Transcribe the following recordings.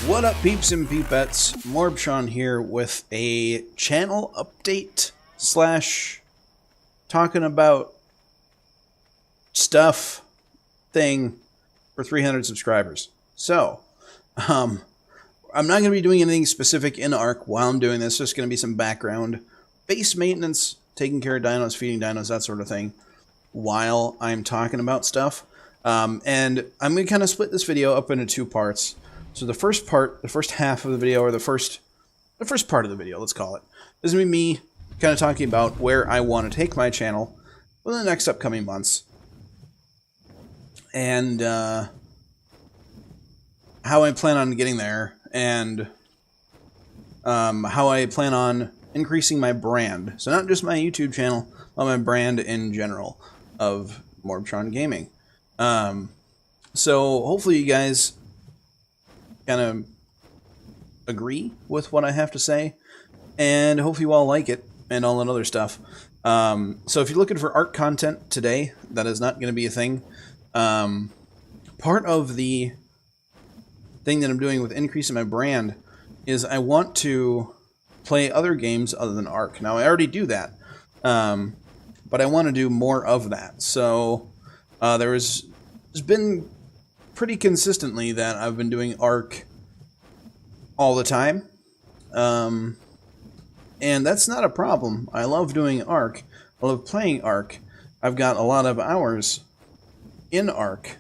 What up, peeps and peepettes? MorbTron here with a channel update slash talking about stuff thing for 300 subscribers. So, I'm not going to be doing anything specific in Ark while I'm doing this. Just going to be some background base maintenance, taking care of dinos, feeding dinos, that sort of thing, while I'm talking about stuff. And I'm going to kind of split this video up into two parts. So the first part, the first half of the video, or the first part of the video, let's call it, is going to be me kind of talking about where I want to take my channel for the next upcoming months. And how I plan on getting there, and how I plan on increasing my brand. So not just my YouTube channel, but my brand in general of MorbTron Gaming. So hopefully you guys kind of agree with what I have to say, and hopefully you all like it and all that other stuff. So if you're looking for art content today, that is not going to be a thing. Part of the thing that I'm doing with increasing my brand is I want to play other games other than Ark. Now I already do that, but I want to do more of that. So there's been pretty consistently that I've been doing Ark all the time, and that's not a problem. I love doing Ark. I love playing Ark. I've got a lot of hours in Ark.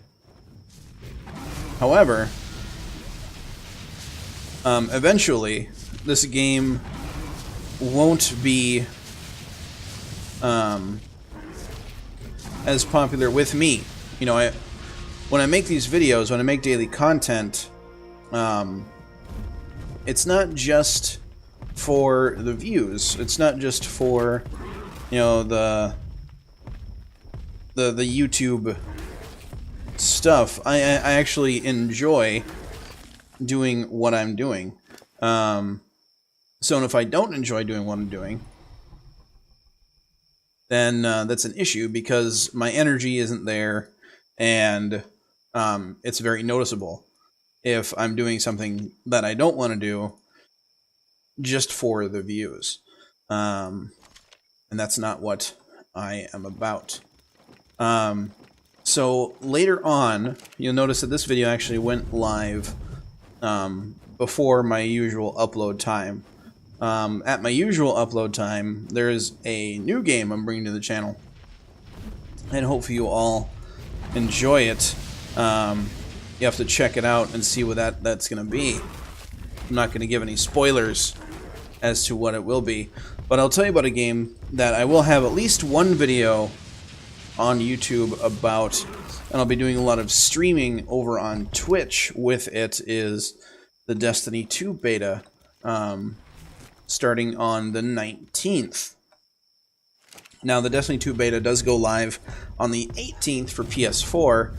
However, eventually this game won't be as popular with me. You know, when I make these videos, when I make daily content, it's not just for the views. It's not just for, you know, the YouTube stuff. I actually enjoy doing what I'm doing. So if I don't enjoy doing what I'm doing, then that's an issue, because my energy isn't there, and it's very noticeable if I'm doing something that I don't want to do just for the views. And that's not what I am about. So later on, you'll notice that this video actually went live before my usual upload time. At my usual upload time, there's a new game I'm bringing to the channel, and hopefully you all enjoy it. You have to check it out and see what that's going to be. I'm not going to give any spoilers as to what it will be, but I'll tell you about a game that I will have at least one video on YouTube about, and I'll be doing a lot of streaming over on Twitch with it, is the Destiny 2 beta, starting on the 19th. Now, the Destiny 2 beta does go live on the 18th for PS4.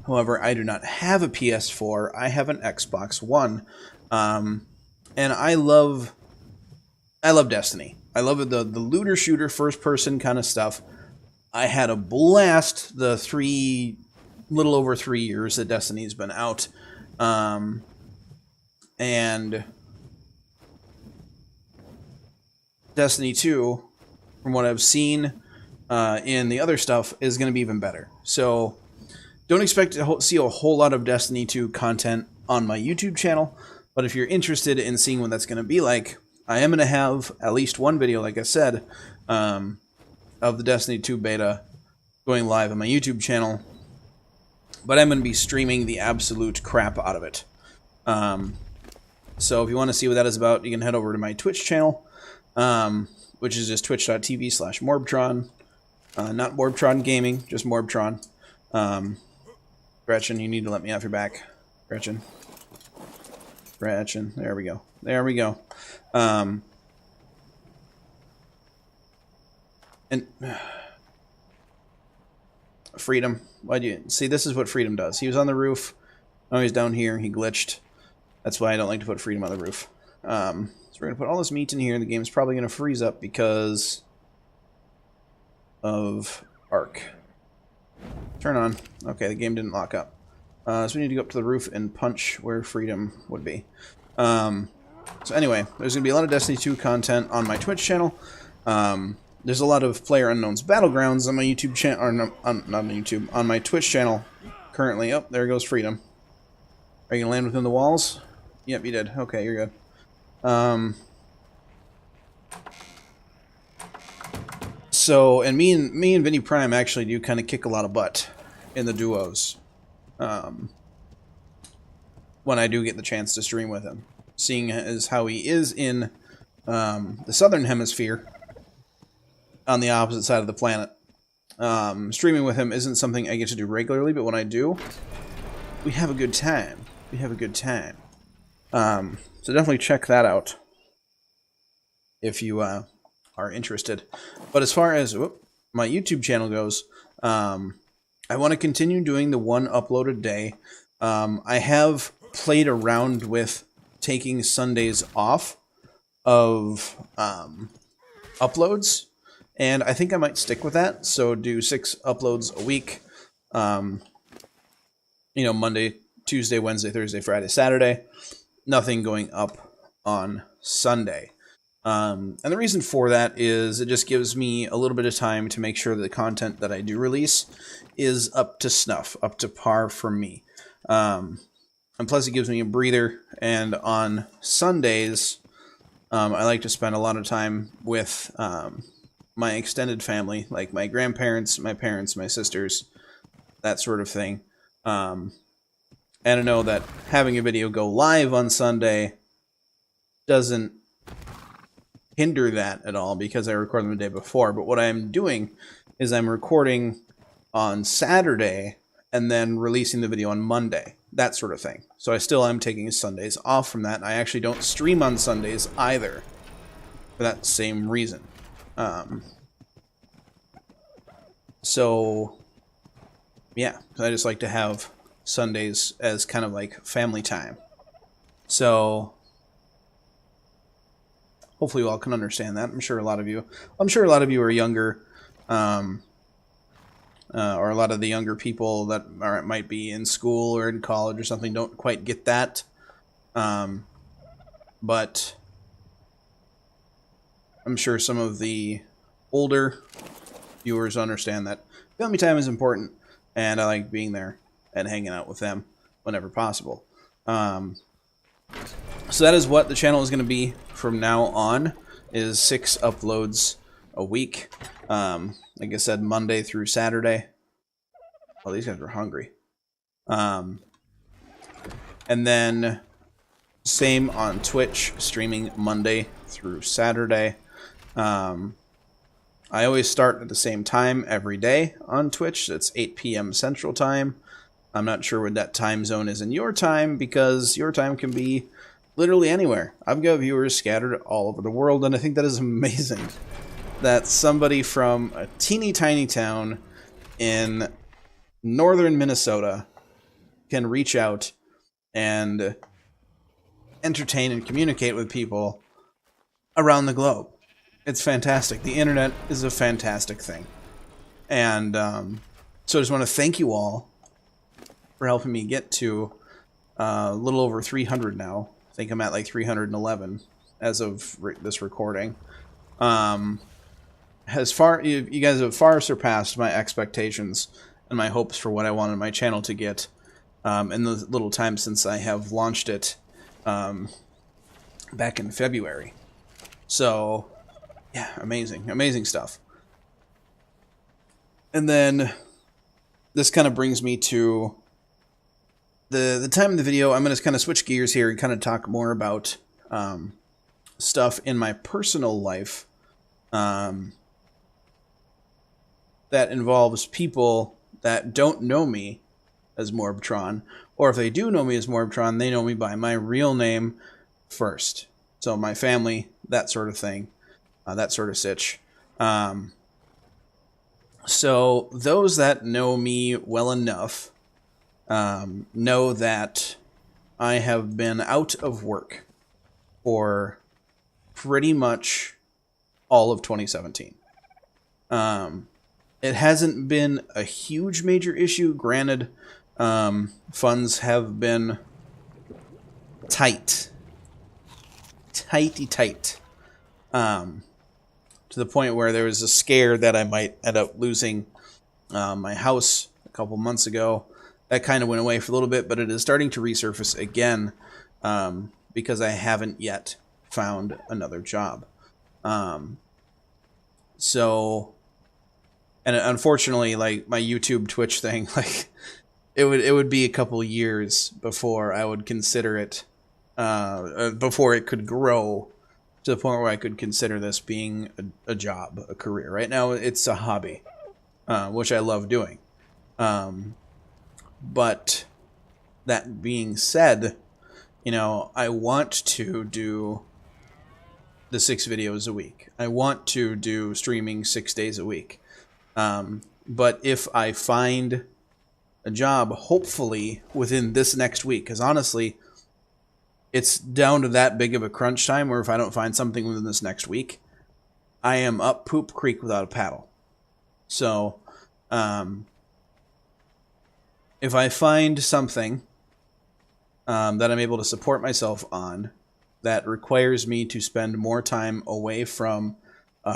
However, I do not have a PS4. I have an Xbox One. And I love Destiny. I love the looter shooter first person kind of stuff. I had a blast the little over 3 years that Destiny's been out. And Destiny 2, from what I've seen in the other stuff, is going to be even better. So don't expect to see a whole lot of Destiny 2 content on my YouTube channel, but if you're interested in seeing what that's going to be like, I am going to have at least one video, like I said, of the Destiny 2 beta going live on my YouTube channel, but I'm going to be streaming the absolute crap out of it. So if you want to see what that is about, you can head over to my Twitch channel, which is just twitch.tv/MorbTron. Not MorbTron Gaming, just MorbTron. Gretchen, you need to let me off your back. Gretchen, there we go. There we go. And Freedom, why do you see? This is what Freedom does. He was on the roof. Now he's down here. He glitched. That's why I don't like to put Freedom on the roof. So we're gonna put all this meat in here. The game's probably gonna freeze up because of Ark. Turn on. Okay, the game didn't lock up. So we need to go up to the roof and punch where freedom would be. So anyway, there's going to be a lot of Destiny 2 content on my Twitch channel. There's a lot of PlayerUnknown's Battlegrounds on my YouTube channel, or no, not on YouTube, on my Twitch channel currently. Oh, there goes freedom. Are you going to land within the walls? Yep, you did. Okay, you're good. So, and me and Vinny Prime actually do kind of kick a lot of butt in the duos. When I do get the chance to stream with him. Seeing as how he is in the southern hemisphere, on the opposite side of the planet. Streaming with him isn't something I get to do regularly, but when I do, we have a good time. We have a good time. So definitely check that out if you are interested. But as far as my YouTube channel goes, I want to continue doing the one upload a day. I have played around with taking Sundays off of uploads, and I think I might stick with that. So do 6 uploads a week. You know, Monday, Tuesday, Wednesday, Thursday, Friday, Saturday. Nothing going up on Sunday. And the reason for that is it just gives me a little bit of time to make sure that the content that I do release is up to snuff, up to par for me. And plus it gives me a breather, and on Sundays, I like to spend a lot of time with my extended family, like my grandparents, my parents, my sisters, that sort of thing. And I know that having a video go live on Sunday doesn't hinder that at all because I record them the day before. But what I'm doing is I'm recording on Saturday and then releasing the video on Monday, that sort of thing. So I still am taking Sundays off from that. And I actually don't stream on Sundays either for that same reason. So yeah, I just like to have Sundays as kind of like family time. So hopefully you all can understand that. I'm sure a lot of you are younger, or a lot of the younger people that might be in school or in college or something don't quite get that. But I'm sure some of the older viewers understand that family time is important, and I like being there and hanging out with them whenever possible. So that is what the channel is going to be from now on, is 6 uploads a week. Like I said, Monday through Saturday. Oh, these guys were hungry. And then same on Twitch, streaming Monday through Saturday. I always start at the same time every day on Twitch. It's 8 p.m. Central Time. I'm not sure what that time zone is in your time, because your time can be literally anywhere. I've got viewers scattered all over the world, and I think that is amazing that somebody from a teeny tiny town in northern Minnesota can reach out and entertain and communicate with people around the globe. It's fantastic. The internet is a fantastic thing. And so I just want to thank you all for helping me get to a little over 300 now. I think I'm at like 311 as of this recording. You guys have far surpassed my expectations and my hopes for what I wanted my channel to get in the little time since I have launched it back in February. So, yeah, amazing. Amazing stuff. And then this kind of brings me to the time in the video. I'm going to kind of switch gears here and kind of talk more about stuff in my personal life that involves people that don't know me as MorbTron, or if they do know me as MorbTron, they know me by my real name first. So my family, that sort of thing, that sort of sitch. So those that know me well enough know that I have been out of work for pretty much all of 2017. it hasn't been a huge major issue. Granted, funds have been tight. Tighty tight. To the point where there was a scare that I might end up losing my house a couple months ago. That kind of went away for a little bit, but it is starting to resurface again because I haven't yet found another job. So, and unfortunately, like my YouTube, Twitch thing, like it would be a couple years before I would consider it, before it could grow to the point where I could consider this being a job, a career. Right now, it's a hobby, which I love doing. But that being said, you know, I want to do the 6 videos a week. I want to do streaming 6 days a week. But if I find a job, hopefully within this next week, because honestly, it's down to that big of a crunch time where if I don't find something within this next week, I am up poop creek without a paddle. So, if I find something that I'm able to support myself on that requires me to spend more time away from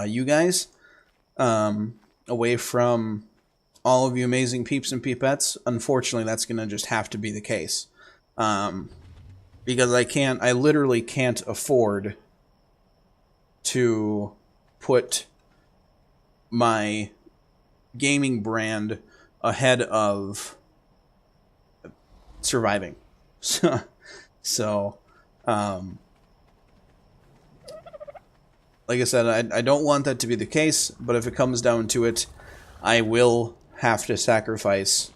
you guys, away from all of you amazing peeps and peepettes, unfortunately that's going to just have to be the case. Because I literally can't afford to put my gaming brand ahead of surviving. So, like I said, I don't want that to be the case, but if it comes down to it, I will have to sacrifice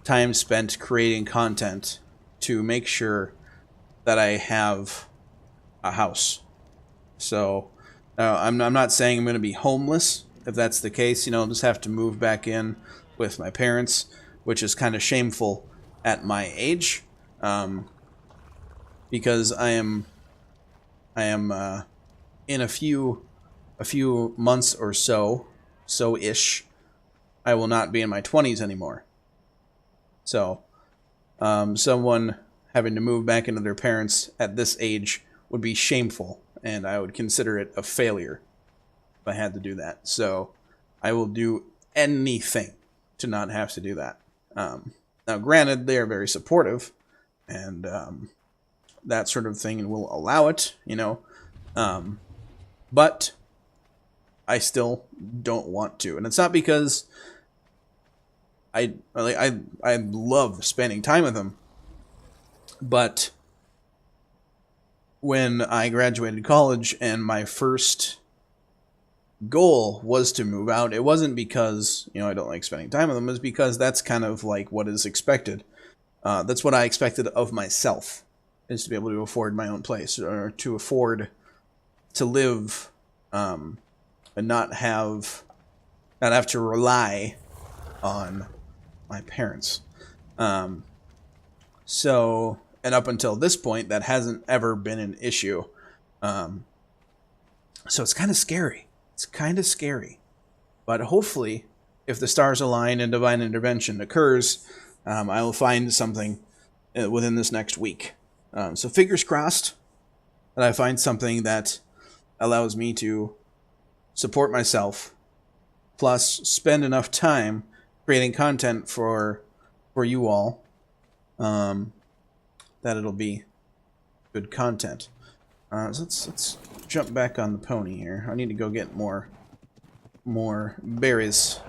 time spent creating content to make sure that I have a house. So, I'm not saying I'm going to be homeless. If that's the case, you know, I'll just have to move back in with my parents, which is kind of shameful at my age, because I am in a few months or so-ish, I will not be in my 20s anymore. So, someone having to move back into their parents at this age would be shameful, and I would consider it a failure if I had to do that. So, I will do anything to not have to do that. Now, granted, they are very supportive, and that sort of thing, and will allow it, you know. But I still don't want to, and it's not because I love spending time with them. But when I graduated college and my first goal was to move out, it wasn't because, you know, I don't like spending time with them. It was because that's kind of like what is expected. That's what I expected of myself, is to be able to afford my own place, or to afford to live and not have to rely on my parents. So, and up until this point, that hasn't ever been an issue. So it's kind of scary. It's kind of scary. But hopefully, if the stars align and divine intervention occurs, I will find something within this next week. So fingers crossed that I find something that allows me to support myself, plus spend enough time creating content for you all, that it'll be good content. So let's jump back on the pony here. I need to go get more berries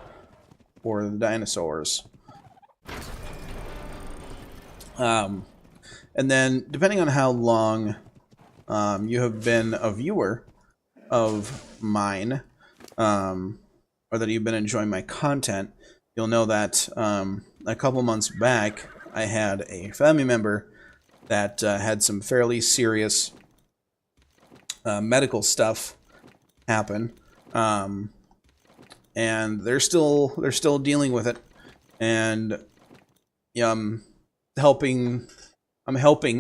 for the dinosaurs. And then, depending on how long you have been a viewer of mine, or that you've been enjoying my content, you'll know that a couple months back, I had a family member that had some fairly serious medical stuff happen, and they're still dealing with it, and I'm helping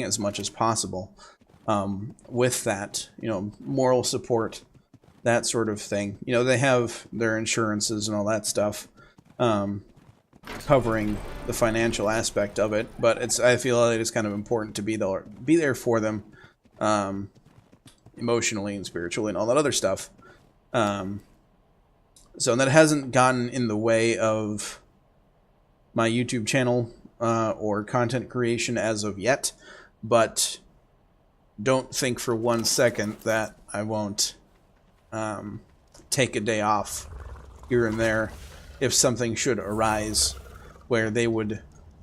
as much as possible with that, you know, moral support, that sort of thing. You know, they have their insurances and all that stuff, covering the financial aspect of it, but I feel like it's kind of important to be there for them, emotionally and spiritually and all that other stuff. So that hasn't gotten in the way of my YouTube channel or content creation as of yet, but don't think for 1 second that I won't take a day off here and there if something should arise where they would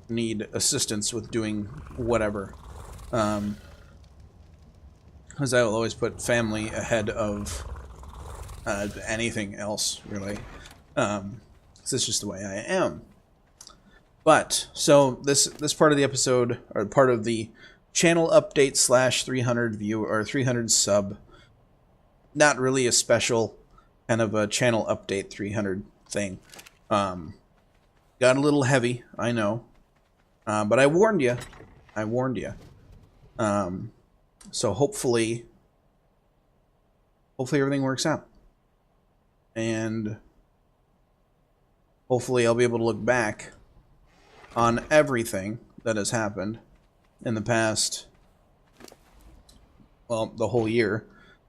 need assistance with doing whatever. Because I will always put family ahead of anything else, really. This is just the way I am. But, so this part of the episode, or part of the channel update / 300 view, or 300 sub, not really a special kind of a channel update 300 thing. Got a little heavy, I know. But I warned you. I warned you. So hopefully everything works out. And hopefully I'll be able to look back on everything that has happened in the past, well, the whole year,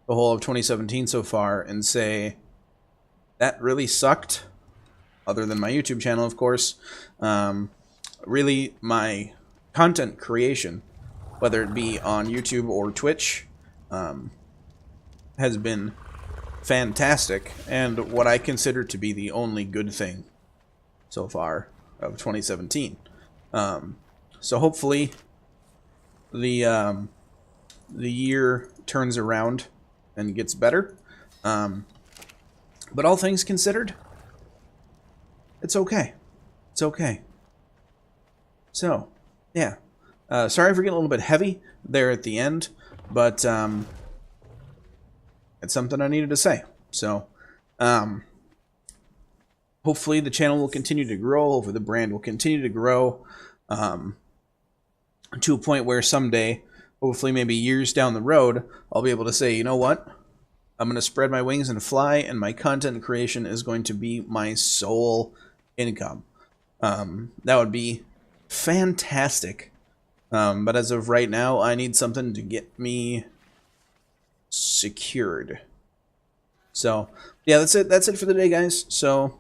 the whole of 2017 so far, and say, that really sucked, other than my YouTube channel, of course. Really, my content creation, whether it be on YouTube or Twitch, has been fantastic, and what I consider to be the only good thing so far of 2017. So hopefully the year turns around and gets better. But all things considered, it's okay. It's okay. So, yeah. Sorry for getting a little bit heavy there at the end, but it's something I needed to say. So, hopefully the channel will continue to grow, hopefully the brand will continue to grow, to a point where someday, hopefully maybe years down the road, I'll be able to say, you know what? I'm going to spread my wings and fly, and my content creation is going to be my sole income. That would be fantastic. But as of right now, I need something to get me secured. So, yeah, that's it. That's it for the day, guys. So,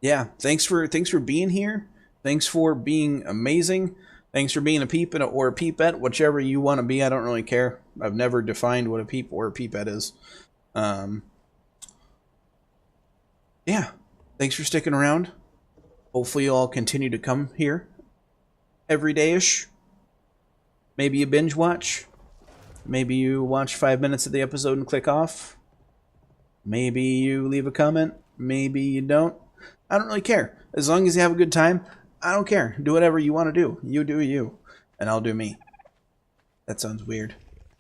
yeah, thanks for being here. Thanks for being amazing. Thanks for being a peep or a peepette, whichever you want to be. I don't really care. I've never defined what a peep or a peepette is. Yeah, thanks for sticking around. Hopefully you'll all continue to come here every day-ish. Maybe you binge watch. Maybe you watch 5 minutes of the episode and click off. Maybe you leave a comment. Maybe you don't. I don't really care. As long as you have a good time, I don't care. Do whatever you want to do. You do you, and I'll do me. That sounds weird.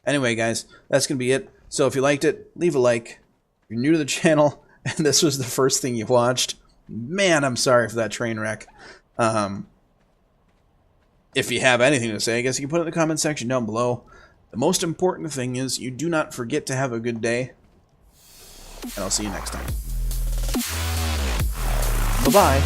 Anyway, guys, that's going to be it. So if you liked it, leave a like. If you're new to the channel, and this was the first thing you watched, man, I'm sorry for that train wreck. If you have anything to say, I guess you can put it in the comment section down below. The most important thing is you do not forget to have a good day, and I'll see you next time. Bye-bye.